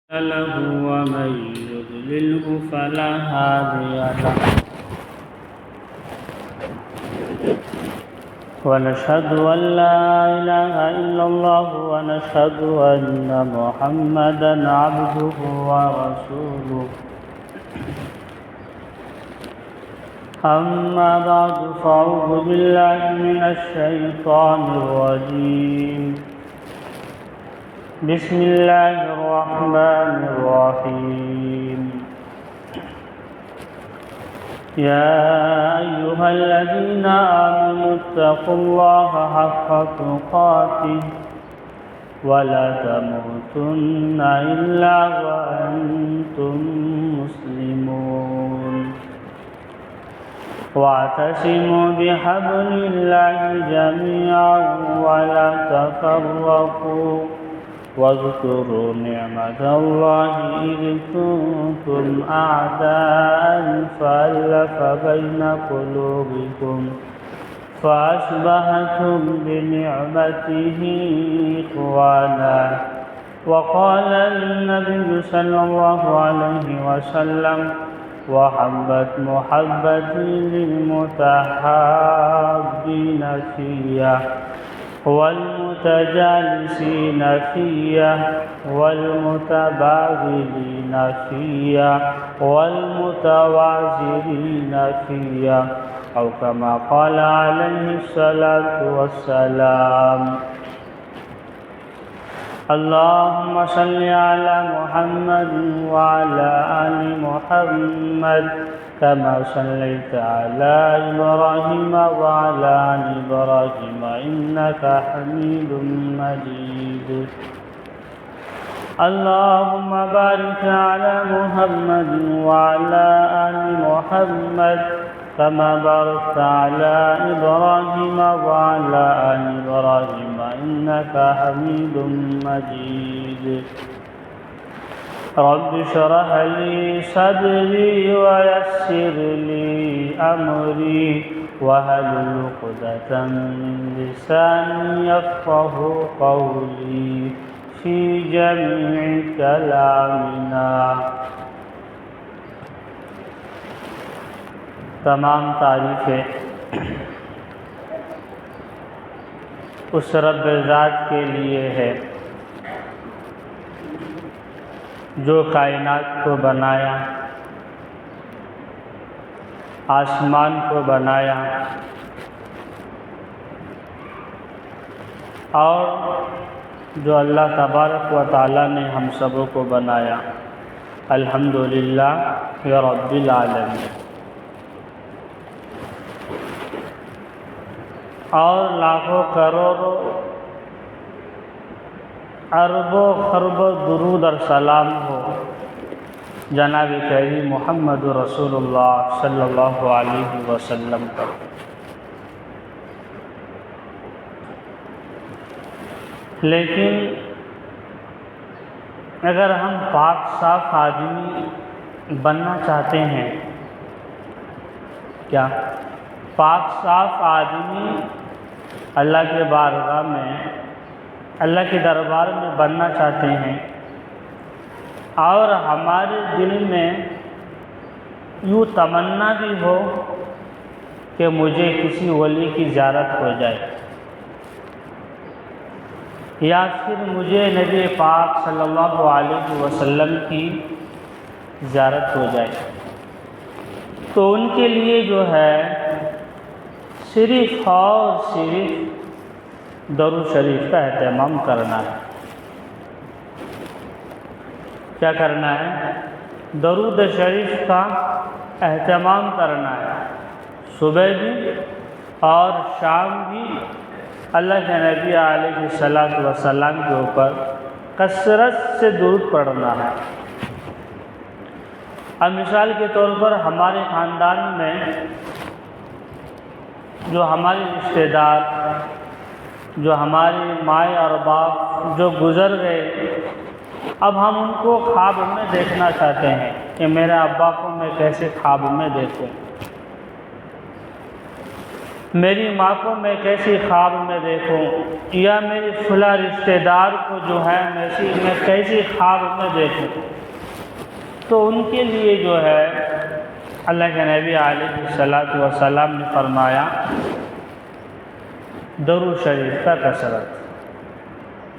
له ومن يضلله فلا هادي له ونشهد أن لا إله إلا الله ونشهد أن محمدا عبده ورسوله أما بعد فأعوذ بالله من الشيطان الرجيم بسم الله الرحمن الرحيم يا أيها الذين آمنوا اتقوا الله حق تقاته ولا تموتن إلا وأنتم مسلمون واعتصموا بحبل الله جميعا ولا تفرقوا واذكروا نعمة الله إذ كنتم أعداء فألف بين قلوبكم فأصبحتم بنعمته إخوانا وقال النبي صلى الله عليه وسلم وحبت محبتي للمتحابين فيا والمتجالسين فيا والمتباغلين فيا والمتوازرين فيا أو كما قال عليه الصلاة والسلام اللهم صل على محمد وعلى آل محمد كما صليت على إبراهيم وعلى آل إبراهيم إنك حميد مجيد اللهم بارك على محمد وعلى آل محمد كما باركت على إبراهيم وعلى آل إبراهيم إنك حميد مجيد رب اشرح لي صدري ويسر لي أمري واحلل عقدة من لساني يفقه قولي في جميع كلامنا تمام تعریفیں اس رب ذات کے لیے ہے جو کائنات کو بنایا، آسمان کو بنایا اور جو اللہ تبارک و تعالی نے ہم سبوں کو بنایا۔ الحمدللہ رب العالمین۔ اور لاکھوں کروڑوں اربوں خربوں درود اور سلام ہو جناب کریم محمد رسول اللہ صلی اللہ علیہ وسلم پر۔ لیکن اگر ہم پاک صاف آدمی بننا چاہتے ہیں، کیا پاک صاف آدمی اللہ کے بارگاہ میں، اللہ کے دربار میں بننا چاہتے ہیں اور ہمارے دل میں یوں تمنا بھی ہو کہ مجھے کسی ولی کی زیارت ہو جائے یا پھر مجھے نبی پاک صلی اللہ علیہ وسلم کی زیارت ہو جائے، تو ان کے لیے جو ہے صرف اور صرف درود شریف کا اہتمام کرنا ہے۔ کیا کرنا ہے؟ درود شریف کا اہتمام کرنا ہے۔ صبح بھی اور شام بھی اللہ کے نبی علیہ الصلاۃ والسلام کے اوپر کثرت سے درود پڑھنا ہے۔ اب مثال کے طور پر ہمارے خاندان میں جو ہمارے رشتہ دار، جو ہمارے مائیں اور باپ جو گزر گئے، اب ہم ان کو خواب میں دیکھنا چاہتے ہیں کہ میرے ابا کو میں کیسے خواب میں دیکھوں۔ میری ماں کو میں کیسی خواب میں دیکھوں، یا میری فلاں رشتہ دار کو جو ہے میں کیسی خواب میں دیکھوں۔ تو ان کے لیے جو ہے اللہ کے نبی علیہ الصلوۃ والسلام نے فرمایا درود شریف کا کثرت۔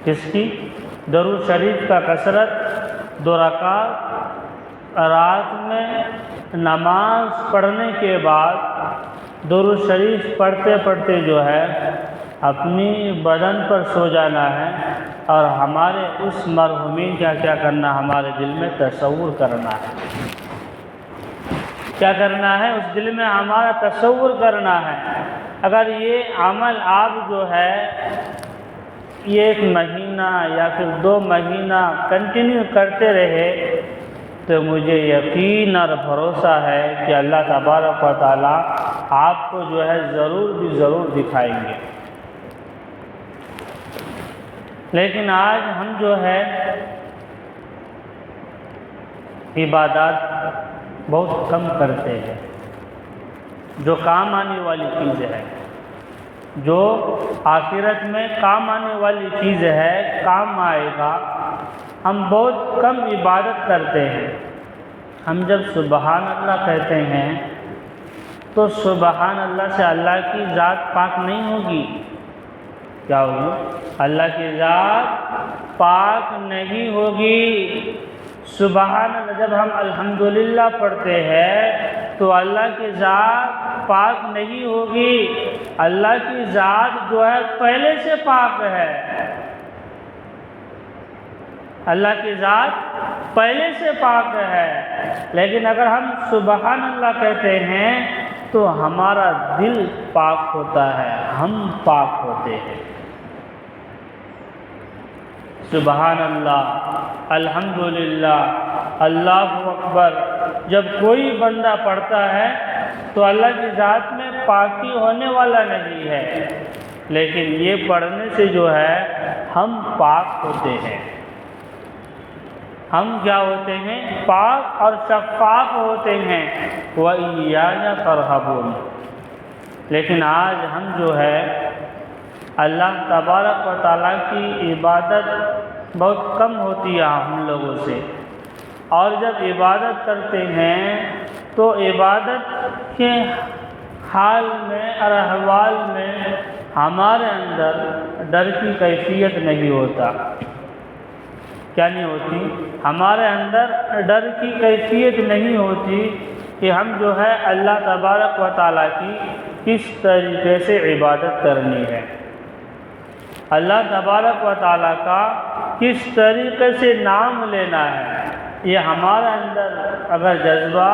کس کی؟ درود شریف کا کثرت۔ 2 رکعت رات میں نماز پڑھنے کے بعد درود شریف پڑھتے پڑھتے جو ہے اپنی بدن پر سو جانا ہے، اور ہمارے اس مرحومین کا کیا کرنا، ہمارے دل میں تصور کرنا ہے۔ کیا کرنا ہے؟ اس دل میں ہمارا تصور کرنا ہے۔ اگر یہ عمل آپ جو ہے یہ 1 مہینہ یا پھر 2 مہینہ کنٹینیو کرتے رہے تو مجھے یقین اور بھروسہ ہے کہ اللہ تبارک و تعالیٰ آپ کو جو ہے ضرور دکھائیں گے۔ لیکن آج ہم جو ہے عبادات بہت کم کرتے ہیں، جو کام آنے والی چیز ہے، جو آخرت میں کام آنے والی چیز ہے، کام آئے گا، ہم بہت کم عبادت کرتے ہیں۔ ہم جب سبحان اللہ کہتے ہیں تو سبحان اللہ سے اللہ کی ذات پاک نہیں ہوگی۔ کیا ہوگی؟ اللہ کی ذات پاک نہیں ہوگی۔ سبحان اللہ جب ہم الحمدللہ پڑھتے ہیں تو اللہ کی ذات پاک نہیں ہوگی۔ اللہ کی ذات جو ہے پہلے سے پاک ہے۔ اللہ کی ذات پہلے سے پاک ہے، لیکن اگر ہم سبحان اللہ کہتے ہیں تو ہمارا دل پاک ہوتا ہے، ہم پاک ہوتے ہیں۔ سبحان اللہ، الحمدللہ، اللہ اکبر جب کوئی بندہ پڑھتا ہے تو اللہ کی ذات میں پاکی ہونے والا نہیں ہے، لیکن یہ پڑھنے سے جو ہے ہم پاک ہوتے ہیں۔ ہم کیا ہوتے ہیں؟ پاک اور شفاف ہوتے ہیں۔ وَإِيَّايَ فَارْهَبُونِ۔ لیکن آج ہم جو ہے اللہ تبارک و تعالیٰ کی عبادت بہت کم ہوتی ہے ہم لوگوں سے، اور جب عبادت کرتے ہیں تو عبادت کے حال میں اور احوال میں ہمارے اندر ڈر کی کیفیت نہیں ہوتا۔ کیا نہیں ہوتی؟ ہمارے اندر ڈر کی کیفیت نہیں ہوتی کہ ہم جو ہے اللہ تبارک و تعالیٰ کی کس طریقے سے عبادت کرنی ہے، اللہ تبارک و تعالیٰ کا کس طریقے سے نام لینا ہے۔ یہ ہمارے اندر اگر جذبہ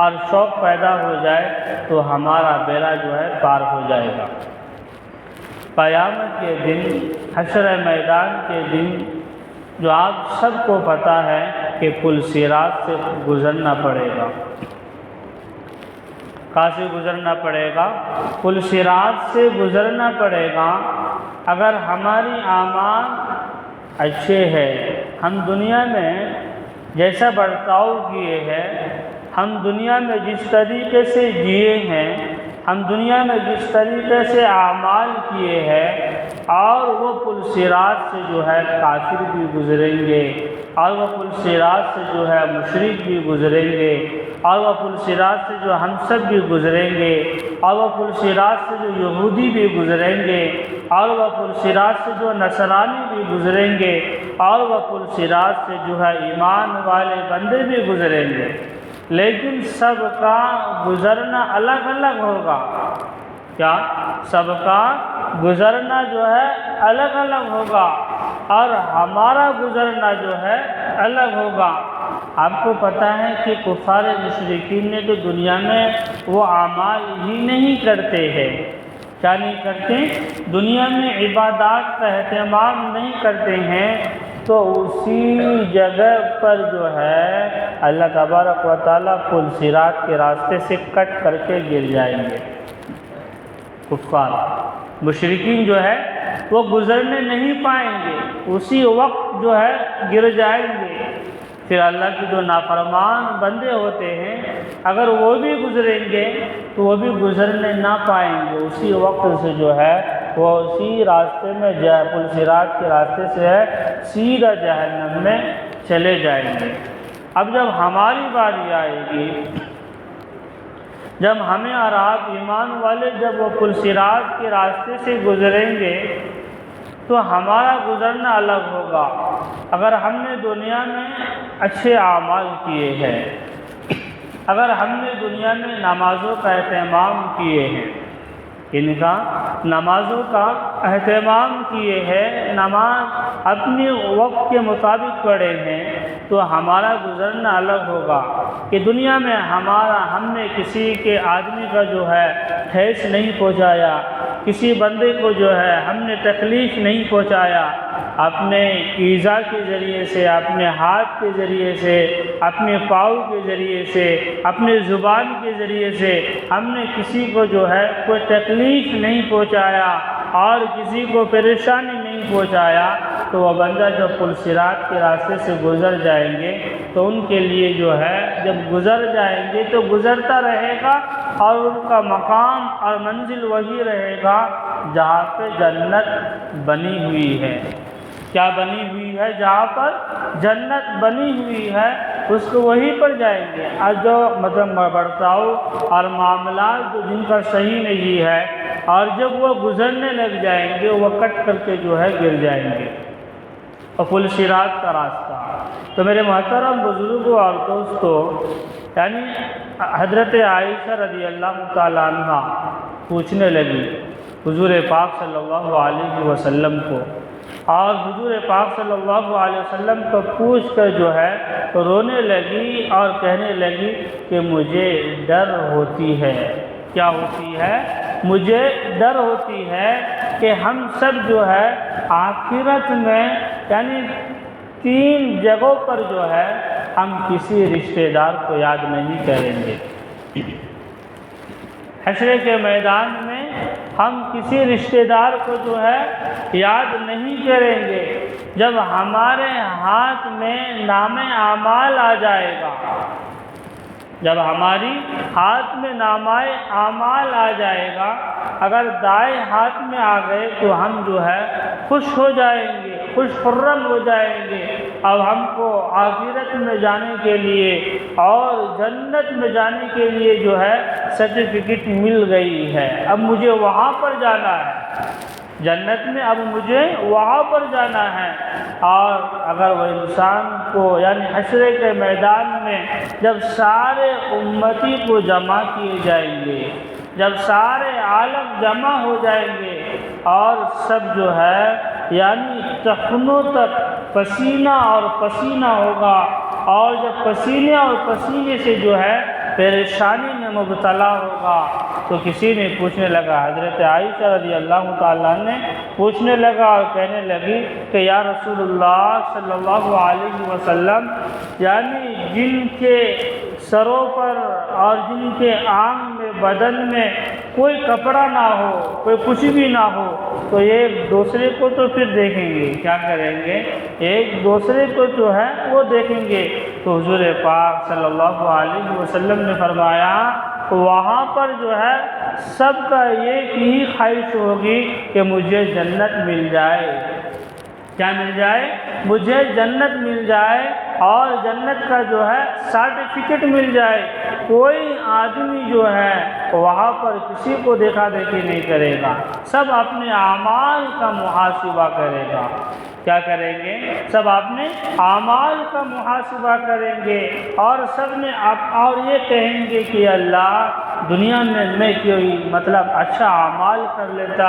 اور شوق پیدا ہو جائے تو ہمارا بیڑا جو ہے پار ہو جائے گا۔ قیامت کے دن، حشر میدان کے دن، جو آپ سب کو پتہ ہے کہ پل صراط سے گزرنا پڑے گا۔ کہاں سے گزرنا پڑے گا؟ پل صراط سے گزرنا پڑے گا۔ اگر ہماری اعمال اچھے ہیں، ہم دنیا میں جیسا برتاؤ کیے ہیں، ہم دنیا میں جس طریقے سے جیے ہیں، ہم دنیا میں جس طریقے سے اعمال کیے ہیں، اور وہ پل صراط سے جو ہے کافر بھی گزریں گے، اور وہ پل صراط سے جو ہے مشرک بھی گزریں گے، اور وہ پل صراط سے جو ہم سب بھی گزریں گے، اور وہ پل صراط سے جو یہودی بھی گزریں گے، اور وہ پل صراط سے جو نصرانی بھی گزریں گے، اور وہ پل صراط سے جو ہے ایمان والے بندے بھی گزریں گے، لیکن سب کا گزرنا الگ الگ ہوگا۔ کیا؟ سب کا گزرنا جو ہے الگ الگ ہوگا، اور ہمارا گزرنا جو ہے الگ ہوگا۔ آپ کو پتہ ہے کہ کفار مشرکین نے تو دنیا میں وہ اعمال ہی نہیں کرتے ہیں۔ کیا نہیں کرتے؟ دنیا میں عبادات کا اہتمام نہیں کرتے ہیں، تو اسی جگہ پر جو ہے اللہ تبارک و تعالیٰ پل صراط کے راستے سے کٹ کر کے گر جائیں گے۔ کفار مشرکین جو ہے وہ گزرنے نہیں پائیں گے، اسی وقت جو ہے گر جائیں گے۔ پھر اللہ کے جو نافرمان بندے ہوتے ہیں، اگر وہ بھی گزریں گے تو وہ بھی گزرنے نہ پائیں گے، اسی وقت سے جو ہے وہ اسی راستے میں پل صراط کے راستے سے ہے سیدھا جہنم میں چلے جائیں گے۔ اب جب ہماری باری آئے گی، جب ہمیں اور آپ ایمان والے جب وہ پل صراط کے راستے سے گزریں گے تو ہمارا گزرنا الگ ہوگا۔ اگر ہم نے دنیا میں اچھے اعمال کیے ہیں، اگر ہم نے دنیا میں نمازوں کا اہتمام کیے ہیں، ان کا نمازوں کا اہتمام کیے ہیں، نماز اپنی وقت کے مطابق پڑھے ہیں، تو ہمارا گزرنا الگ ہوگا کہ دنیا میں ہم نے کسی کے آدمی کا جو ہے ٹھیس نہیں پہنچایا، کسی بندے کو جو ہے ہم نے تکلیف نہیں پہنچایا، اپنے ایذا کے ذریعے سے، اپنے ہاتھ کے ذریعے سے، اپنے پاؤں کے ذریعے سے، اپنے زبان کے ذریعے سے ہم نے کسی کو جو ہے کوئی تکلیف نہیں پہنچایا اور کسی کو پریشانی نہیں پہنچایا، تو وہ بندہ جب پل صراط کے راستے سے گزر جائیں گے تو ان کے لیے جو ہے جب گزر جائیں گے تو گزرتا رہے گا اور ان کا مقام اور منزل وہی رہے گا جہاں پہ جنت بنی ہوئی ہے۔ کیا بنی ہوئی ہے؟ جہاں پر جنت بنی ہوئی ہے اس کو وہیں پر جائیں گے۔ اور جو برتاؤ اور معاملات جو جن کا صحیح نہیں ہے اور جب وہ گزرنے لگ جائیں گے وہ کٹ کر کے جو ہے گر جائیں گے۔ اور پل صراط کا راستہ تو میرے محترم بزرگوں اور دوستوں، یعنی حضرت عائشہ رضی اللہ تعالیٰ عنہ پوچھنے لگی حضور پاک صلی اللہ علیہ وسلم کو، اور حضور پاک صلی اللہ علیہ وسلم کو پوچھ کر جو ہے رونے لگی اور کہنے لگی کہ مجھے ڈر ہوتی ہے۔ کیا ہوتی ہے؟ مجھے ڈر ہوتی ہے کہ ہم سب جو ہے آخرت میں یعنی 3 جگہوں پر جو ہے ہم کسی رشتہ دار کو یاد نہیں کریں گے۔ حشر کے میدان میں ہم کسی رشتہ دار کو جو ہے یاد نہیں کریں گے۔ جب ہمارے ہاتھ میں نام اعمال آ جائے گا، جب ہماری ہاتھ میں نامہ اعمال آ جائے گا، اگر دائیں ہاتھ میں آ گئے تو ہم جو ہے خوش ہو جائیں گے، خوش خرم ہو جائیں گے۔ اب ہم کو آخرت میں جانے کے لیے اور جنت میں جانے کے لیے جو ہے سرٹیفکیٹ مل گئی ہے، اب مجھے وہاں پر جانا ہے، جنت میں اب مجھے وہاں پر جانا ہے۔ اور اگر وہ انسان کو یعنی حشر کے میدان میں جب سارے امتی کو جمع کیے جائیں گے، جب سارے عالم جمع ہو جائیں گے اور سب جو ہے یعنی ٹخنوں تک پسینہ اور پسینہ ہوگا، اور جب پسینے اور پسینے سے جو ہے پریشانی میں مبتلا ہوگا، تو کسی نے پوچھنے لگا، حضرت عائشہ رضی اللہ تعالیٰ نے پوچھنے لگا اور کہنے لگی کہ یا رسول اللہ صلی اللہ علیہ وسلم، یعنی جن کے سروں پر اور جن کے آنگ میں بدن میں کوئی کپڑا نہ ہو، کوئی کچھ بھی نہ ہو، تو ایک دوسرے کو تو پھر دیکھیں گے، کیا کریں گے؟ ایک دوسرے کو جو ہے وہ دیکھیں گے۔ تو حضور پاک صلی اللہ علیہ وسلم نے فرمایا وہاں پر جو ہے سب کا ایک ہی خواہش ہوگی کہ مجھے جنت مل جائے۔ کیا مل جائے؟ مجھے جنت مل جائے اور جنت کا جو ہے سرٹیفکیٹ مل جائے۔ کوئی آدمی جو ہے وہاں پر کسی کو دیکھا دیکھی نہیں کرے گا، سب اپنے اعمال کا محاسبہ کرے گا۔ کیا کریں گے؟ سب اپنے اعمال کا محاسبہ کریں گے اور سب نے اور یہ کہیں گے کہ اللہ دنیا میں کوئی اچھا اعمال کر لیتا،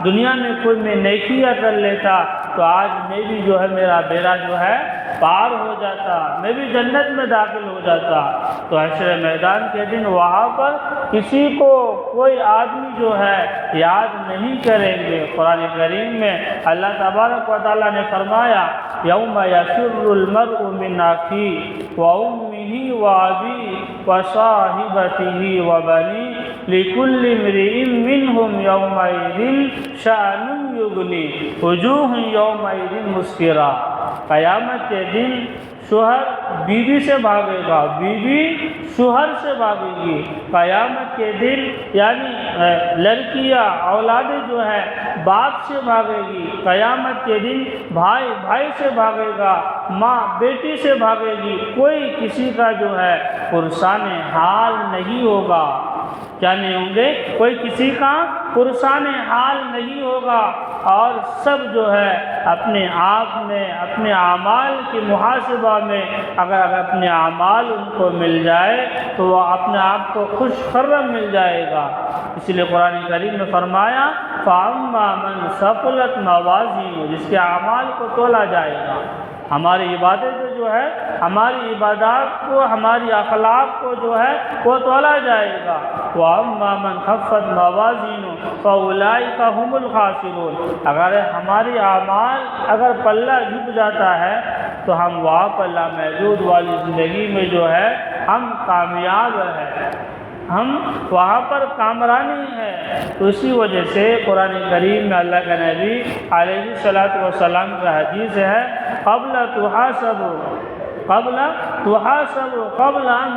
دنیا میں کوئی میں نیکیاں کر لیتا تو آج میں بھی جو ہے میرا بیڑا جو ہے پار ہو جاتا، میں بھی جنت میں داخل ہو جاتا۔ تو حشر میدان کے دن وہاں پر کسی کو کوئی آدمی جو ہے یاد نہیں کریں گے۔ قرآن کریم میں اللہ تبارک و تعالیٰ نے فرمایا یوم یفر المرء من اخیہ وامہ وابیہ وصاحبتہ وبنیہ لکل امرئ منہم یومئذ شأن یغنیہ وجوہ یومئذ مسفرہ۔ قیامت کے دن شوہر بیوی سے بھاگے گا، بیوی شوہر سے بھاگے گی۔ قیامت کے دن یعنی لڑکیاں اولادیں جو ہے باپ سے بھاگے گی۔ قیامت کے دن بھائی بھائی سے بھاگے گا، ماں بیٹی سے بھاگے گی۔ کوئی کسی کا جو ہے پرسان حال نہیں ہوگا۔ کیا نہیں ہوں گے؟ کوئی کسی کا پرسان حال نہیں ہوگا، اور سب جو ہے اپنے آپ میں اپنے اعمال کے محاسبہ میں اگر اپنے اعمال ان کو مل جائے تو وہ اپنے آپ کو خوش خرم مل جائے گا۔ اس لیے قرآن کریم میں فرمایا فَأَمَّا مَنْ ثَقُلَتْ مَوَازِينُهُ، جس کے اعمال کو تولا جائے گا۔ ہماری عبادت جو ہے، ہماری عبادات کو، ہماری اخلاق کو جو ہے وہ تولا جائے گا۔ وَأَمَّا مَنْ خَفَّتْ مَوَازِينُهُ فَأُولَٰئِكَ هُمُ الْخَاسِرُونَ، اگر ہماری اعمال اگر پلہ جھک جاتا ہے تو ہم وہاں پلہ محدود والی زندگی میں جو ہے ہم کامیاب ہیں، ہم وہاں پر کامرانی ہے۔ تو اسی وجہ سے قرآن کریم میں اللہ کا نبی علیہ الصلوۃ والسلام کا حدیث ہے قبل ان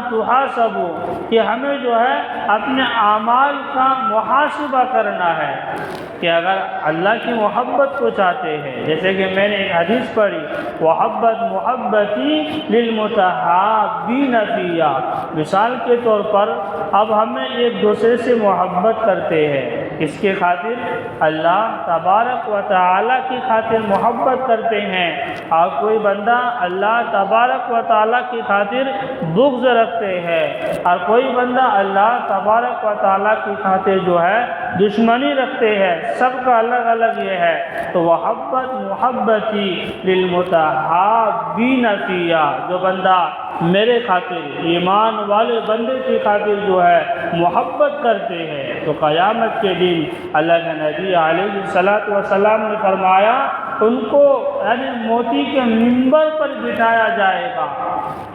تحاسبوا، کہ ہمیں جو ہے اپنے اعمال کا محاسبہ کرنا ہے کہ اگر اللہ کی محبت کو چاہتے ہیں، جیسے کہ میں نے ایک حدیث پڑھی محبتی للمتحابین فیہ، مثال کے طور پر اب ہمیں ایک دوسرے سے محبت کرتے ہیں، اس کے خاطر اللہ تبارک و تعالیٰ کی خاطر محبت کرتے ہیں، اور کوئی بندہ اللہ تبارک و تعالیٰ کی خاطر بغض رکھتے ہیں، اور کوئی بندہ اللہ تبارک و تعالیٰ کی خاطر جو ہے دشمنی رکھتے ہیں، سب کا الگ الگ یہ ہے۔ تو محبتی للمتحابین فیہ، جو بندہ میرے خاطر ایمان والے بندے کی خاطر جو ہے محبت کرتے ہیں، تو قیامت کے دن اللہ کے نبی علیہ الصلوۃ والسلام نے فرمایا ان کو یعنی موتی کے منبر پر بٹھایا جائے گا۔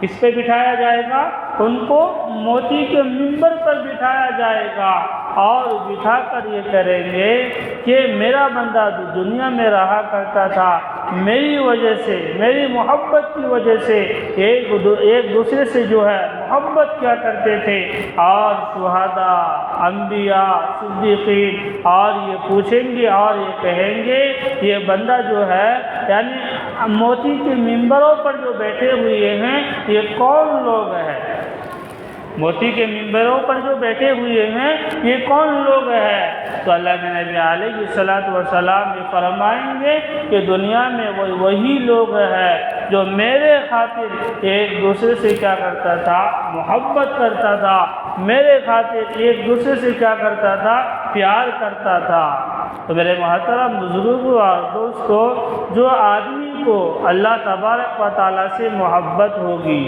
کس پہ بٹھایا جائے گا؟ ان کو موتی کے منبر پر بٹھایا جائے گا، اور بٹھا کر یہ کریں گے کہ میرا بندہ دنیا میں رہا کرتا تھا، میری وجہ سے، میری محبت کی وجہ سے ایک دوسرے سے جو ہے محبت کیا کرتے تھے، اور شہداء، انبیاء، صدیقین، اور یہ پوچھیں گے اور یہ کہیں گے یہ بندہ جو ہے یعنی موتی کے منبروں پر جو بیٹھے ہوئے ہیں یہ کون لوگ ہیں؟ موتی کے منبروں پر جو بیٹھے ہوئے ہیں یہ کون لوگ ہیں؟ تو اللہ کے نبی علیہ الصلوۃ والسلام یہ فرمائیں گے کہ دنیا میں وہی لوگ ہیں جو میرے خاطر ایک دوسرے سے کیا کرتا تھا؟ محبت کرتا تھا، میرے خاطر ایک دوسرے سے کیا کرتا تھا؟ پیار کرتا تھا۔ تو میرے محترم بزرگوں اور دوستو، جو آدمی کو اللہ تبارک و تعالیٰ سے محبت ہوگی،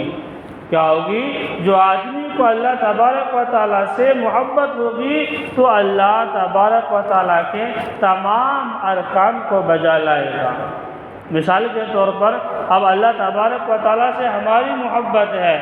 کیا ہوگی؟ جو آدمی کو اللہ تبارک و تعالیٰ سے محبت ہوگی تو اللہ تبارک و تعالیٰ کے تمام ارکان کو بجا لائے گا۔ مثال کے طور پر اب اللہ تبارک و تعالیٰ سے ہماری محبت ہے،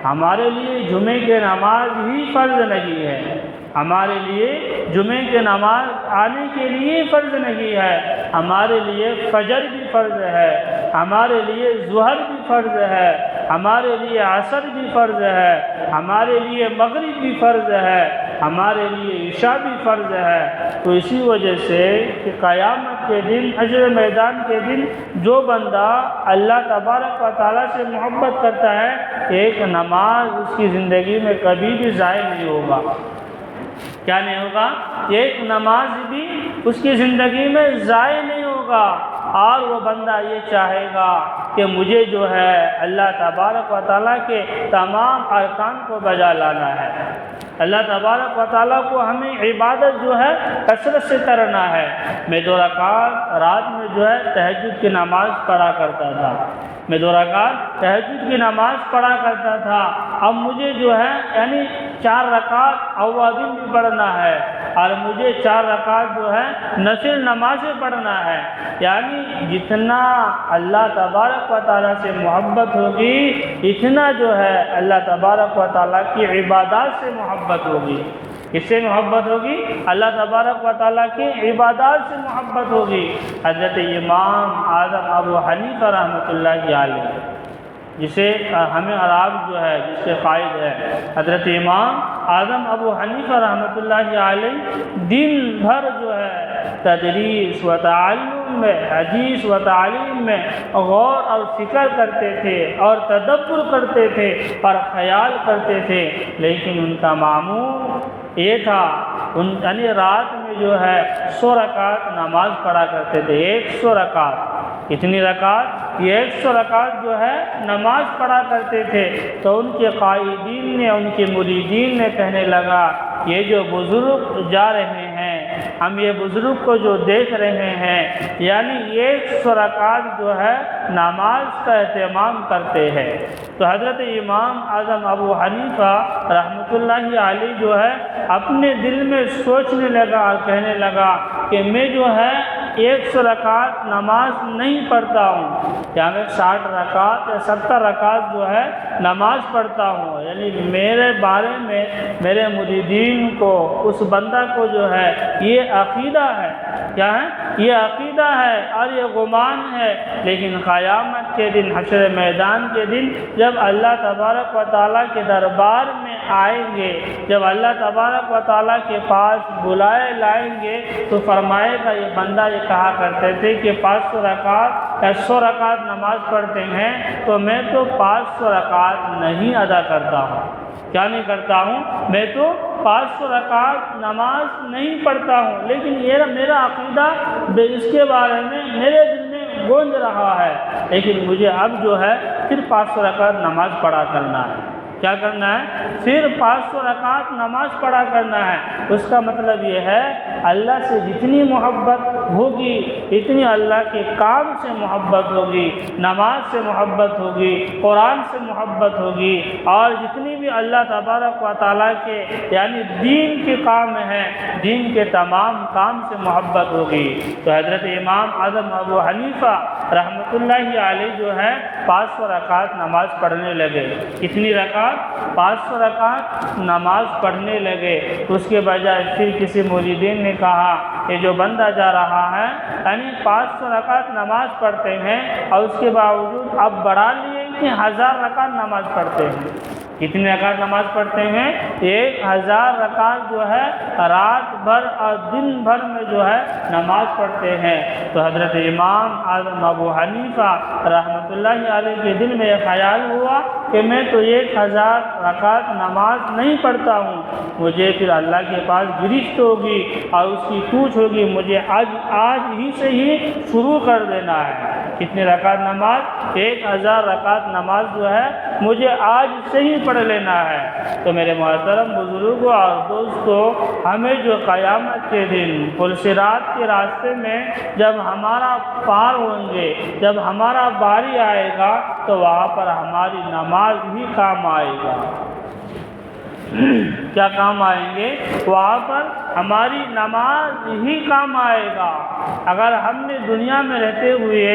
ہمارے لیے جمعے کی نماز ہی فرض نہیں ہے، ہمارے لیے جمعے کی نماز آنے کے لیے فرض نہیں ہے، ہمارے لیے فجر بھی فرض ہے، ہمارے لیے ظہر بھی فرض ہے، ہمارے لیے عصر بھی فرض ہے، ہمارے لیے مغرب بھی فرض ہے، ہمارے لیے عشاء بھی فرض ہے۔ تو اسی وجہ سے کہ قیامت کے دن، حشر میدان کے دن جو بندہ اللہ تبارک و تعالیٰ سے محبت کرتا ہے، ایک نماز اس کی زندگی میں کبھی بھی ضائع نہیں ہوگا۔ کیا نہیں ہوگا؟ ایک نماز بھی اس کی زندگی میں ضائع نہیں ہوگا، اور وہ بندہ یہ چاہے گا کہ مجھے جو ہے اللہ تبارک و تعالیٰ کے تمام ارکان کو بجا لانا ہے۔ اللہ تبارک و تعالیٰ کو ہمیں عبادت جو ہے کثرت سے کرنا ہے۔ میں 2 رکعت رات میں جو ہے تہجد کی نماز پڑھا کرتا تھا، میں 2 رکعت تہجد کی نماز پڑھا کرتا تھا، اب مجھے جو ہے یعنی 4 رکعت اوابین بھی پڑھنا ہے، اور مجھے 4 رکعت جو ہے نفل نمازیں پڑھنا ہے۔ یعنی جتنا اللہ تبارک و تعالیٰ سے محبت ہوگی اتنا جو ہے اللہ تبارک و تعالیٰ کی عبادات سے محبت ہوگی۔ کس سے محبت ہوگی؟ اللہ تبارک و تعالیٰ کی عبادات سے محبت ہوگی۔ حضرت امام اعظم ابو حنیفہ رحمۃ اللہ علیہ جسے ہمیں عراب جو ہے جس کے قائد ہے حضرت امام اعظم ابو حنیفہ رحمۃ اللہ علیہ، دن بھر جو ہے تدریس و تعلم میں، حدیث و تعلیم میں غور اور فکر کرتے تھے اور تدبر کرتے تھے اور خیال کرتے تھے، لیکن ان کا معمول یہ تھا یعنی رات میں جو ہے 100 رکعت نماز پڑھا کرتے تھے، 100 رکعت۔ کتنی رکعت؟ یہ 100 رکعت جو ہے نماز پڑھا کرتے تھے۔ تو ان کے قائدین نے، ان کے مریدین نے کہنے لگا یہ جو بزرگ جا رہے ہیں، ہم یہ بزرگ کو جو دیکھ رہے ہیں، یعنی 100 رکعت جو ہے نماز کا اہتمام کرتے ہیں۔ تو حضرت امام اعظم ابو حنیفہ رحمۃ اللہ علیہ جو ہے اپنے دل میں سوچنے لگا اور کہنے لگا کہ میں جو ہے 100 رکعت نماز نہیں پڑھتا ہوں، یا میں 60 رکعت یا 70 رکعت جو ہے نماز پڑھتا ہوں، یعنی میرے بارے میں میرے مریدین کو، اس بندہ کو جو ہے یہ عقیدہ ہے، کیا ہے؟ یہ عقیدہ ہے اور یہ گمان ہے، لیکن قیامت کے دن، حشر میدان کے دن، جب اللہ تبارک و تعالیٰ کے دربار میں آئیں گے، جب اللہ تبارک و تعالیٰ کے پاس بلائے لائیں گے، تو فرمائے گا یہ بندہ یہ کہا کرتے تھے کہ 500 رکعت یا 100 رکعت نماز پڑھتے ہیں، تو میں تو 500 رکعت نہیں ادا کرتا ہوں۔ کیا نہیں کرتا ہوں؟ میں تو 500 رکعت نماز نہیں پڑھتا ہوں، لیکن یہ میرا عقیدہ اس کے بارے میں میرے دل میں گونج رہا ہے، لیکن مجھے اب جو ہے پھر 500 رکعت نماز پڑھا کرنا ہے۔ کیا کرنا ہے؟ پھر 500 رکعت نماز پڑھا کرنا ہے۔ اس کا مطلب یہ ہے اللہ سے جتنی محبت ہوگی، اتنی اللہ کے کام سے محبت ہوگی، نماز سے محبت ہوگی، قرآن سے محبت ہوگی، اور جتنی بھی اللہ تبارک و تعالیٰ کے یعنی دین کے کام ہیں، دین کے تمام کام سے محبت ہوگی۔ تو حضرت امام اعظم ابو حنیفہ رحمۃ اللہ علیہ جو ہے 500 رکعت نماز پڑھنے لگے۔ کتنی رکعت؟ 500 رکعت نماز پڑھنے لگے۔ اس کے بجائے پھر کسی مریدین نے کہا یہ جو بندہ جا رہا ہے یعنی 500 رکعت نماز پڑھتے ہیں، اور اس کے باوجود اب بڑھا لیے کہ 1000 رکعت نماز پڑھتے ہیں۔ کتنی رکعت نماز پڑھتے ہیں؟ 1000 رکعت جو ہے رات بھر اور دن بھر میں جو ہے نماز پڑھتے ہیں۔ تو حضرت امام اعظم ابو حنیفہ رحمۃ اللہ علیہ کے دل میں یہ خیال ہوا کہ میں تو 1000 رکعت نماز نہیں پڑھتا ہوں، مجھے پھر اللہ کے پاس گرفت ہوگی اور اس کی پوچھ ہوگی، مجھے آج ہی سے ہی شروع کر دینا ہے۔ کتنی رکعت نماز؟ 1000 رکعت نماز جو ہے مجھے آج سے ہی پڑھ لینا ہے۔ تو میرے محترم بزرگوں اور دوستوں، ہمیں جو قیامت کے دن پلصراط کے راستے میں جب ہمارا پار ہوں گے، جب ہمارا باری آئے گا، تو وہاں پر ہماری نماز ہی کام آئے گا۔ کیا کام آئیں گے؟ وہاں پر ہماری نماز ہی کام آئے گا۔ اگر ہم نے دنیا میں رہتے ہوئے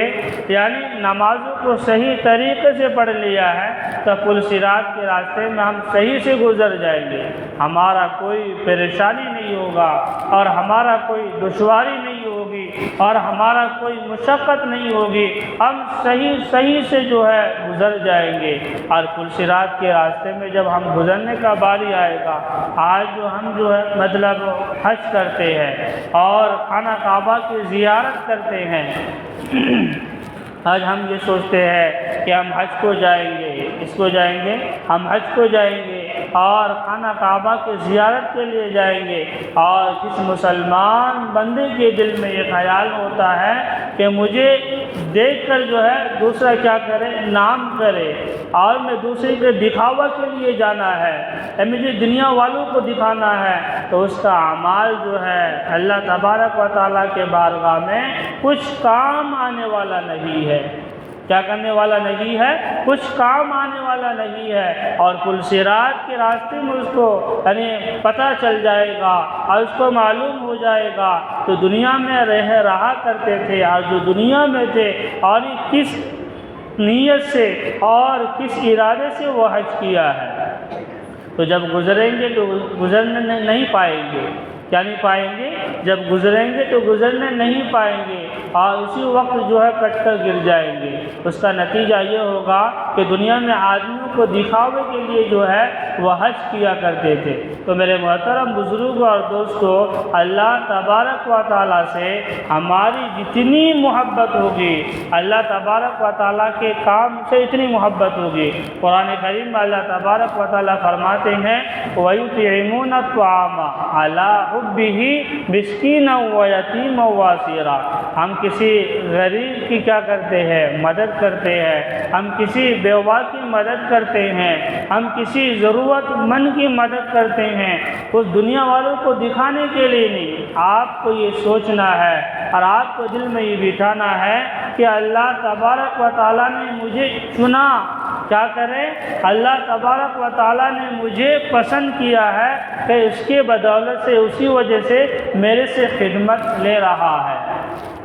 یعنی نمازوں کو صحیح طریقے سے پڑھ لیا ہے، تو پلصراط کے راستے میں ہم صحیح سے گزر جائیں گے، ہمارا کوئی پریشانی نہیں ہوگا، اور ہمارا کوئی دشواری نہیں ہوگی، اور ہمارا کوئی مشقت نہیں ہوگی، ہم صحیح سے جو ہے گزر جائیں گے۔ اور پلصراط کے راستے میں جب ہم گزرنے کا باری آئے گا، آج جو ہم جو ہے مطلب حج کرتے ہیں اور خانہ کعبہ کی زیارت کرتے ہیں، آج ہم یہ سوچتے ہیں کہ ہم حج کو جائیں گے، اس کو جائیں گے، ہم حج کو جائیں گے اور خانہ کعبہ کی زیارت کے لیے جائیں گے، اور جس مسلمان بندے کے دل میں یہ خیال ہوتا ہے کہ مجھے دیکھ کر جو ہے دوسرا کیا کرے، نام کرے، اور میں دوسرے کے دکھاوا کے لیے جانا ہے، مجھے دنیا والوں کو دکھانا ہے، تو اس کا اعمال جو ہے اللہ تبارک و تعالیٰ کے بارگاہ میں کچھ کام آنے والا نہیں ہے۔ کیا کرنے والا نہیں ہے؟ کچھ کام آنے والا نہیں ہے۔ اور پلصراط کے راستے میں اس کو یعنی پتہ چل جائے گا اور اس کو معلوم ہو جائے گا تو دنیا میں رہا کرتے تھے، اور جو دنیا میں تھے اور کس نیت سے اور کس ارادے سے وہ حج کیا ہے، تو جب گزریں گے تو گزرنے نہیں پائیں گے۔ کیا نہیں پائیں گے؟ جب گزریں گے تو گزرنے نہیں پائیں گے۔ اور اسی وقت جو ہے کٹ کر گر جائیں گے۔ اس کا نتیجہ یہ ہوگا کہ دنیا میں آدمیوں کو دکھاوے کے لیے جو ہے وہ حج کیا کرتے تھے۔ تو میرے محترم بزرگوں اور دوستو، اللہ تبارک و تعالیٰ سے ہماری جتنی محبت ہوگی، اللہ تبارک و تعالیٰ کے کام سے اتنی محبت ہوگی۔ قرآن کریم میں اللہ تبارک و تعالیٰ فرماتے ہیں وَيُطْعِمُونَ الطَّعَامَ عَلَىٰ حُبِّهِ مِسْكِينًا وَيَتِيمًا وَأَسِيرًا۔ ہم کسی غریب کی کیا کرتے ہیں؟ مدد کرتے ہیں۔ ہم کسی بیوہ کی مدد کرتے ہیں۔ ہم کسی ضرورت مند کی مدد کرتے ہیں، اس دنیا والوں کو دکھانے کے لیے نہیں۔ آپ کو یہ سوچنا ہے اور آپ کو دل میں یہ بٹھانا ہے کہ اللہ تبارک و تعالیٰ نے مجھے چنا، کیا کرے؟ اللہ تبارک و تعالیٰ نے مجھے پسند کیا ہے کہ اس کے بدولت سے، اسی وجہ سے میرے سے خدمت لے رہا ہے۔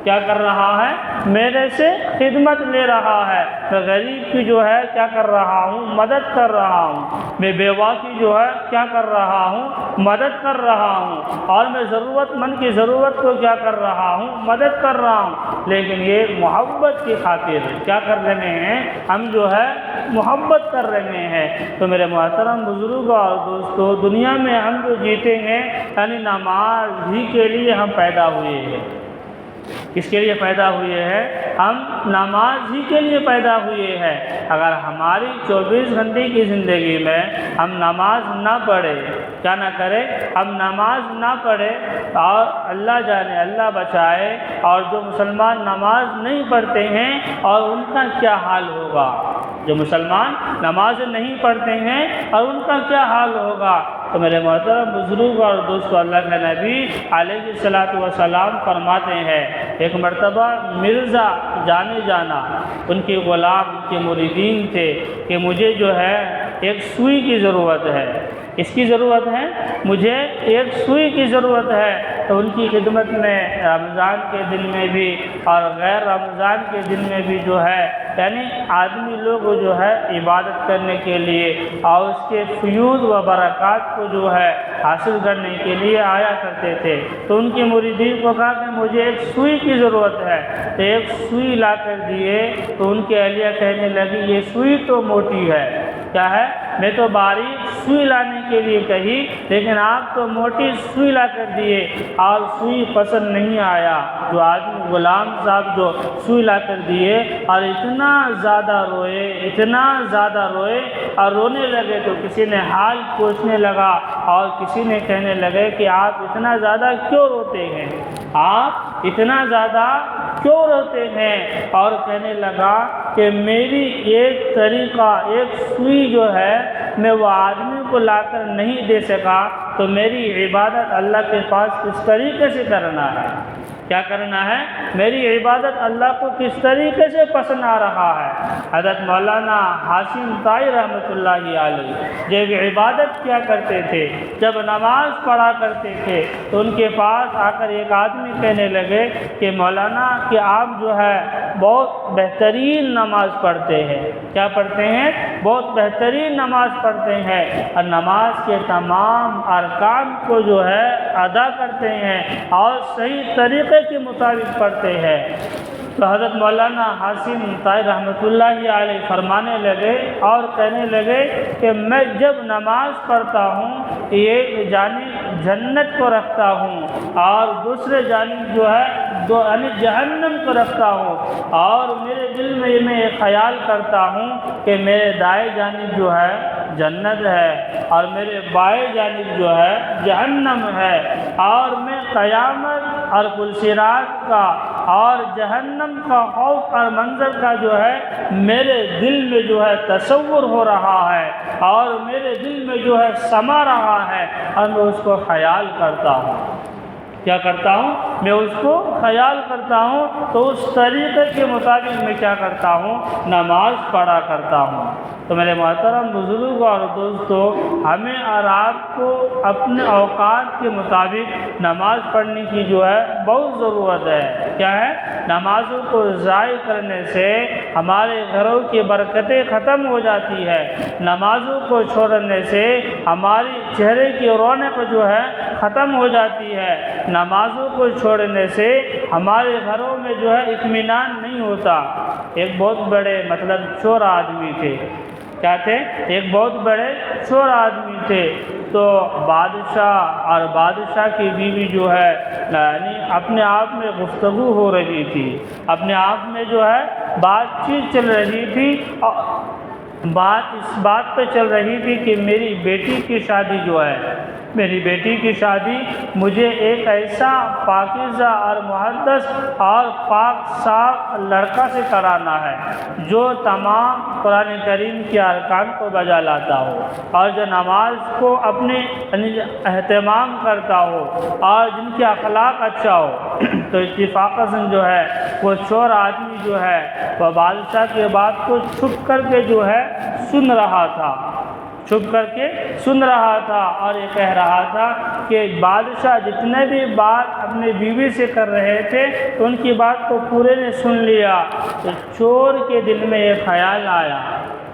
کیا کر رہا ہے؟ میرے سے خدمت لے رہا ہے۔ میں غریب کی جو ہے کیا کر رہا ہوں؟ مدد کر رہا ہوں۔ میں بیوہ کی جو ہے کیا کر رہا ہوں؟ مدد کر رہا ہوں۔ اور میں ضرورت مند کی ضرورت کو کیا کر رہا ہوں؟ مدد کر رہا ہوں۔ لیکن یہ محبت کی خاطر کیا کر رہے ہیں؟ ہم جو ہے محبت کر رہے ہیں۔ تو میرے محترم بزرگوں اور دوستو، دنیا میں ہم جو جیتے ہیں یعنی نماز ہی کے لیے ہم پیدا ہوئے ہیں۔ کس کے لیے پیدا ہوئے ہیں؟ ہم نماز ہی کے لیے پیدا ہوئے ہیں۔ اگر ہماری 24 گھنٹے کی زندگی میں ہم نماز نہ پڑھے، کیا نہ کرے؟ ہم نماز نہ پڑھے، اور اللہ جانے اللہ بچائے، اور جو مسلمان نماز نہیں پڑھتے ہیں اور ان کا کیا حال ہوگا؟ جو مسلمان نماز نہیں پڑھتے ہیں اور ان کا کیا حال ہوگا؟ تو میرے محترم بزرگ اور دوستو، اللہ کے نبی علیہ الصلوۃ والسلام فرماتے ہیں، ایک مرتبہ مرزا جانے جانا ان کے غلام، ان کے مریدین تھے کہ مجھے جو ہے ایک سوئی کی ضرورت ہے۔ اس کی ضرورت ہے؟ مجھے ایک سوئی کی ضرورت ہے۔ تو ان کی خدمت میں رمضان کے دن میں بھی اور غیر رمضان کے دن میں بھی جو ہے یعنی آدمی لوگ جو ہے عبادت کرنے کے لیے اور اس کے فیوض و برکات کو جو ہے حاصل کرنے کے لیے آیا کرتے تھے۔ تو ان کے مریدین کو کہا کہ مجھے ایک سوئی کی ضرورت ہے، تو ایک سوئی لا کر دیے۔ تو ان کی اہلیہ کہنے لگی یہ سوئی تو موٹی ہے۔ کیا ہے؟ میں تو باریک سوئی لانے کے لیے کہی، لیکن آپ تو موٹی سوئی لا کر دیے، اور سوئی پسند نہیں آیا۔ جو آدمی غلام صاحب جو سوئی لا کر دیے اور اتنا زیادہ روئے، اتنا زیادہ روئے اور رونے لگے، تو کسی نے حال پوچھنے لگا اور کسی نے کہنے لگے کہ آپ اتنا زیادہ کیوں روتے ہیں؟ آپ اتنا زیادہ کیوں روتے ہیں؟ اور کہنے لگا کہ میری ایک طریقہ، ایک سوئی جو ہے میں وہ آدمی کو لا کر نہیں دے سکا، تو میری عبادت اللہ کے پاس کس طریقے سے کرنا ہے؟ کیا کرنا ہے؟ میری عبادت اللہ کو کس طریقے سے پسند آ رہا ہے؟ حضرت مولانا حاشم طائی رحمۃ اللہ علیہ جب عبادت کیا کرتے تھے، جب نماز پڑھا کرتے تھے، تو ان کے پاس آ کر ایک آدمی کہنے لگے کہ مولانا کہ آپ جو ہے بہت بہترین نماز پڑھتے ہیں۔ کیا پڑھتے ہیں؟ بہت بہترین نماز پڑھتے ہیں، اور نماز کے تمام ارکان کو جو ہے ادا کرتے ہیں اور صحیح طریقے کے مطابق پڑھتے ہیں۔ تو حضرت مولانا حاشم طائی رحمۃ اللہ علیہ فرمانے لگے اور کہنے لگے کہ میں جب نماز پڑھتا ہوں ایک جانب جنت کو رکھتا ہوں اور دوسرے جانب جو ہے یعنی جہنم کو رکھتا ہوں، اور میرے دل میں میں یہ خیال کرتا ہوں کہ میرے دائیں جانب جو ہے جنت ہے اور میرے بائیں جانب جو ہے جہنم ہے، اور میں قیامت اور پلسرات کا اور جہنم کا خوف اور منظر کا جو ہے میرے دل میں جو ہے تصور ہو رہا ہے، اور میرے دل میں جو ہے سما رہا ہے، اور میں اس کو خیال کرتا ہوں۔ کیا کرتا ہوں؟ میں اس کو خیال کرتا ہوں، تو اس طریقے کے مطابق میں کیا کرتا ہوں؟ نماز پڑھا کرتا ہوں۔ تو میرے محترم بزرگ اور دوستو، ہمیں اور آپ کو اپنے اوقات کے مطابق نماز پڑھنے کی جو ہے بہت ضرورت ہے۔ کیا ہے؟ نمازوں کو ضائع کرنے سے ہمارے گھروں کی برکتیں ختم ہو جاتی ہے، نمازوں کو چھوڑنے سے ہماری چہرے کی رونق جو ہے ختم ہو جاتی ہے۔ نمازوں کو چھوڑنے سے ہمارے گھروں میں جو ہے اطمینان نہیں ہوتا۔ ایک بہت بڑے چور آدمی تھے۔ کیا تھے؟ ایک بہت بڑے چور آدمی تھے۔ تو بادشاہ اور بادشاہ کی بیوی جو ہے یعنی اپنے آپ میں گفتگو ہو رہی تھی، اپنے آپ میں جو ہے بات چیت چل رہی تھی، بات اس بات پہ چل رہی تھی کہ میری بیٹی کی شادی جو ہے، میری بیٹی کی شادی مجھے ایک ایسا پاکیزہ اور مقدس اور پاک صاف لڑکا سے کرانا ہے جو تمام قرآن کریم کے ارکان کو بجا لاتا ہو اور جو نماز کو اپنے اہتمام کرتا ہو اور جن کے اخلاق اچھا ہو۔ تو اتفاقاً جو ہے وہ چور آدمی جو ہے وہ بادشاہ کے بات کو چھپ کر کے جو ہے سن رہا تھا، چھپ کر کے سن رہا تھا اور یہ کہہ رہا تھا کہ بادشاہ جتنے بھی بات اپنے بیوی سے کر رہے تھے ان کی بات کو پورے نے سن لیا۔ تو چور کے دل میں یہ خیال آیا،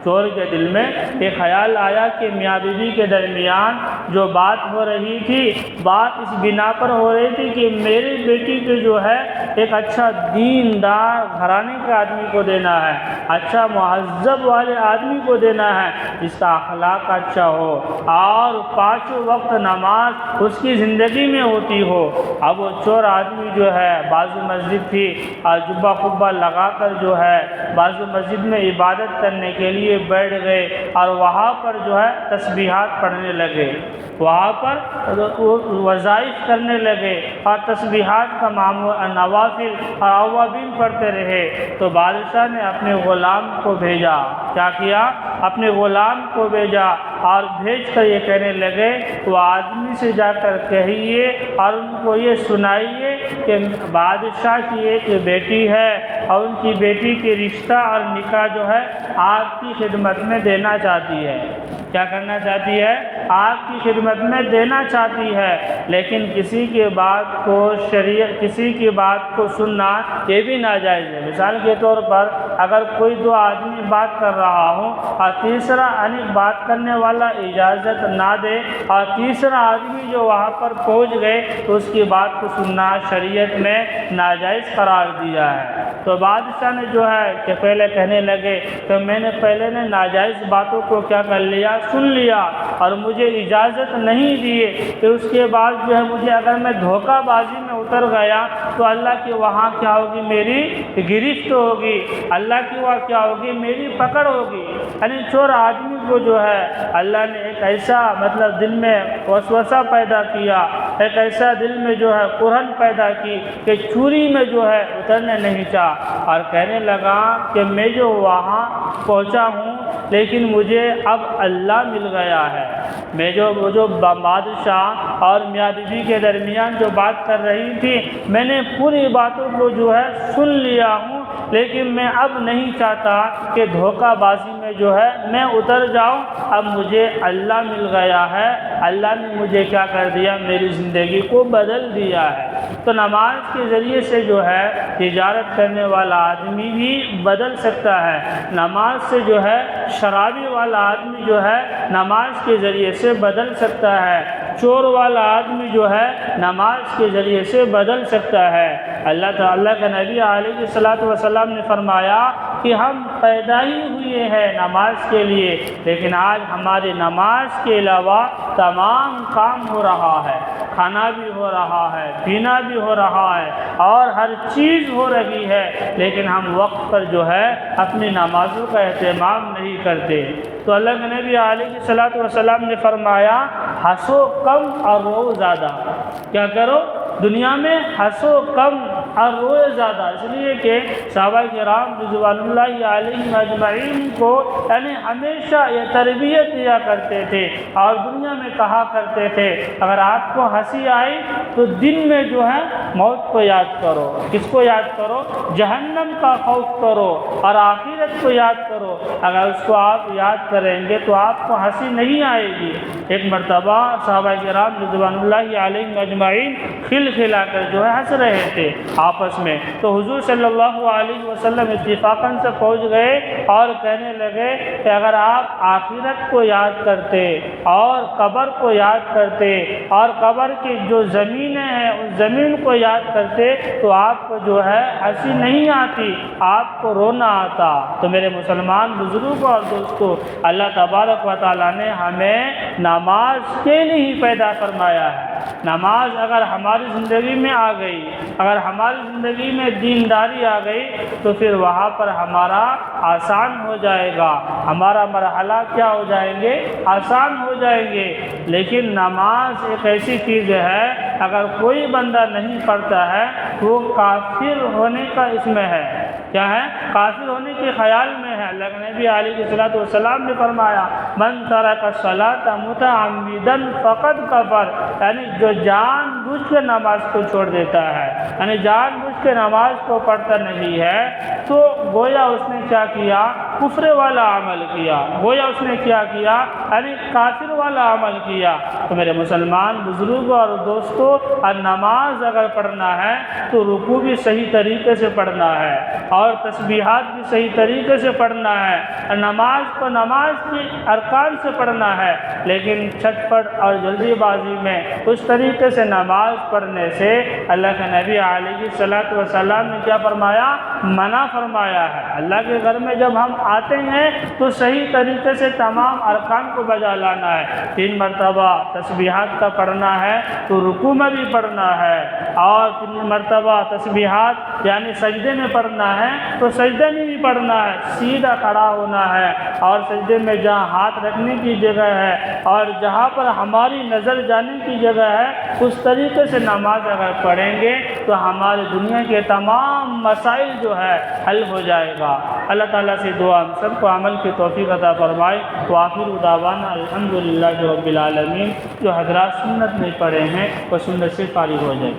چور کے دل میں یہ خیال آیا کہ میاں بیوی کے درمیان جو بات ہو رہی تھی، بات اس بنا پر ہو رہی تھی کہ میری بیٹی کو جو ہے ایک اچھا دیندار گھرانے کے آدمی کو دینا ہے، اچھا مہذب والے آدمی کو دینا ہے جس کا اخلاق اچھا ہو اور 5 وقت نماز اس کی زندگی میں ہوتی ہو۔ اب وہ چور آدمی جو ہے بازو مسجد تھی اور جبہ قبہ لگا کر جو ہے بازو مسجد میں عبادت کرنے کے لیے بیٹھ گئے اور وہاں پر جو ہے تسبیحات پڑھنے لگے، وہاں پر وظائف کرنے لگے اور تسبیحات کا نوافل اور اوابین پڑھتے رہے۔ تو بادشاہ نے اپنے غلام کو بھیجا، کیا کیا؟ اپنے غلام کو بھیجا اور بھیج کر یہ کہنے لگے وہ آدمی سے جا کر کہیے اور ان کو یہ سنائیے کہ بادشاہ کی ایک بیٹی ہے اور ان کی بیٹی کے رشتہ اور نکاح جو ہے آپ کی خدمت میں دینا چاہتی ہے۔ کیا کرنا چاہتی ہے؟ آپ کی خدمت میں دینا چاہتی ہے، لیکن کسی کی بات کو سننا یہ بھی ناجائز ہے۔ مثال کے طور پر اگر کوئی 2 آدمی بات کر رہا ہوں اور تیسرا بات کرنے والا اجازت نہ دے اور تیسرا آدمی جو وہاں پر پہنچ گئے تو اس کی بات کو سننا شریعت میں ناجائز قرار دیا ہے۔ تو بادشاہ نے جو ہے کہ پہلے کہنے لگے کہ میں نے پہلے ناجائز باتوں کو کیا کر لیا، سن لیا اور مجھے اجازت نہیں دیے، پھر اس کے بعد جو ہے مجھے اگر میں دھوکہ بازی میں اتر گیا تو اللہ کی وہاں کیا ہوگی، میری گرفت ہوگی، اللہ کی وہاں کیا ہوگی، میری پکڑ ہوگی۔ یعنی چور آدمی کو جو ہے اللہ نے ایک ایسا دل میں وسوسہ پیدا کیا، ایک ایسا دل میں جو ہے قرن پیدا کی کہ چوری میں جو ہے اترنے نہیں چاہ اور کہنے لگا کہ میں جو وہاں پہنچا ہوں لیکن مجھے اب اللہ مل گیا ہے۔ میں جو بادشاہ اور میاں بیوی کے درمیان جو بات کر رہی تھی میں نے پوری باتوں کو جو ہے سن لیا ہوں، لیکن میں اب نہیں چاہتا کہ دھوکہ بازی میں جو ہے میں اتر جاؤں۔ اب مجھے اللہ مل گیا ہے، اللہ نے مجھے کیا کر دیا، میری زندگی کو بدل دیا ہے۔ تو نماز کے ذریعے سے جو ہے تجارت کرنے والا آدمی بھی بدل سکتا ہے، نماز سے جو ہے شرابی والا آدمی جو ہے نماز کے ذریعے سے بدل سکتا ہے، چور والا آدمی جو ہے نماز کے ذریعے سے بدل سکتا ہے۔ اللہ تعالیٰ کے نبی علیہ الصلوۃ والسلام نے فرمایا کہ ہم پیدا ہی ہوئے ہیں نماز کے لیے، لیکن آج ہماری نماز کے علاوہ تمام کام ہو رہا ہے، کھانا بھی ہو رہا ہے، پینا بھی ہو رہا ہے اور ہر چیز ہو رہی ہے، لیکن ہم وقت پر جو ہے اپنی نمازوں کا اہتمام نہیں کرتے۔ تو اللہ کے نبی علیہ الصلوۃ والسلام نے فرمایا ہنسو کم اور رو زیادہ۔ کیا کرو؟ دنیا میں ہنسو کم اور روئے زیادہ، اس لیے کہ صحابہ کرام رضوان اللہ علیہم اجمعین کو ہمیشہ یہ تربیت دیا کرتے تھے اور دنیا میں کہا کرتے تھے اگر آپ کو ہنسی آئی تو دن میں جو ہے موت کو یاد کرو۔ کس کو یاد کرو؟ جہنم کا خوف کرو اور آخرت کو یاد کرو۔ اگر اس کو آپ یاد کریں گے تو آپ کو ہنسی نہیں آئے گی۔ ایک مرتبہ صحابہ کرام رضوان اللہ علیہم اجمعین کھلا کر جو ہے ہنس رہے تھے آپس میں۔ تو حضور صلی اللہ علیہ وسلم اتفاقاً سے پہنچ گئے اور کہنے لگے کہ اگر آپ آخرت کو یاد کرتے اور قبر کو یاد کرتے اور قبر کی جو زمینیں ہیں اس زمین کو یاد کرتے تو آپ کو جو ہے ہنسی نہیں آتی، آپ کو رونا آتا۔ تو میرے مسلمان بزرگوں اور دوستوں، اللہ تبارک و تعالیٰ نے ہمیں نماز کے لیے ہی پیدا فرمایا ہے۔ نماز اگر ہماری زندگی میں آ گئی، اگر ہماری زندگی میں دینداری آ گئی تو پھر وہاں پر ہمارا آسان ہو جائے گا، ہمارا مرحلہ کیا ہو جائیں گے؟ آسان ہو جائیں گے۔ لیکن نماز ایک ایسی چیز ہے اگر کوئی بندہ نہیں پڑھتا ہے تو وہ کافر ہونے کا اس میں ہے، کیا ہے؟ کافر ہونے کے خیال میں ہے۔ اللہ کے نبی علیہ السلام نے فرمایا من ترک الصلاۃ متعمدا فقد کفر، یعنی جو جان بوجھ کے نماز کو چھوڑ دیتا ہے، یعنی جان بوجھ کے نماز کو پڑھتا نہیں ہے تو گویا اس نے کیا کیا؟ کفر والا عمل کیا، گویا اس نے کیا کیا؟ یعنی کافر والا عمل کیا۔ تو میرے مسلمان بزرگوں اور دوستوں، نماز اگر پڑھنا ہے تو رکوع بھی صحیح طریقے سے پڑھنا ہے اور تسبیحات بھی صحیح طریقے سے پڑھنا ہے، نماز کو نماز کی ارکان سے پڑھنا ہے، لیکن چھٹ پٹ اور جلدی بازی میں اس طریقے سے نماز پڑھنے سے اللہ کے نبی علیہ السلام نے کیا فرمایا؟ منع فرمایا ہے۔ اللہ کے گھر میں جب ہم آتے ہیں تو صحیح طریقے سے تمام ارکان کو بجا لانا ہے۔ 3 مرتبہ تسبیحات کا پڑھنا ہے تو رکوع میں بھی پڑھنا ہے، اور 3 مرتبہ تسبیحات یعنی سجدے میں پڑھنا ہے تو سجدے میں بھی پڑھنا ہے، سیدھا کھڑا ہونا ہے، اور سجدے میں جہاں ہاتھ رکھنے کی جگہ ہے اور جہاں پر ہماری نظر جانے کی جگہ ہے اس طریقے سے نماز اگر پڑھیں گے تو ہماری دنیا کے تمام مسائل جو ہے حل ہو جائے گا۔ اللہ تعالیٰ سے دعا ہم سب کو عمل کی توفیق عطا فرمائے۔ وآخر دعوانا الحمدللہ رب العالمین۔ جو حضرات سنت نہیں پڑھے ہیں وہ سنت سے فارغ ہو جائے۔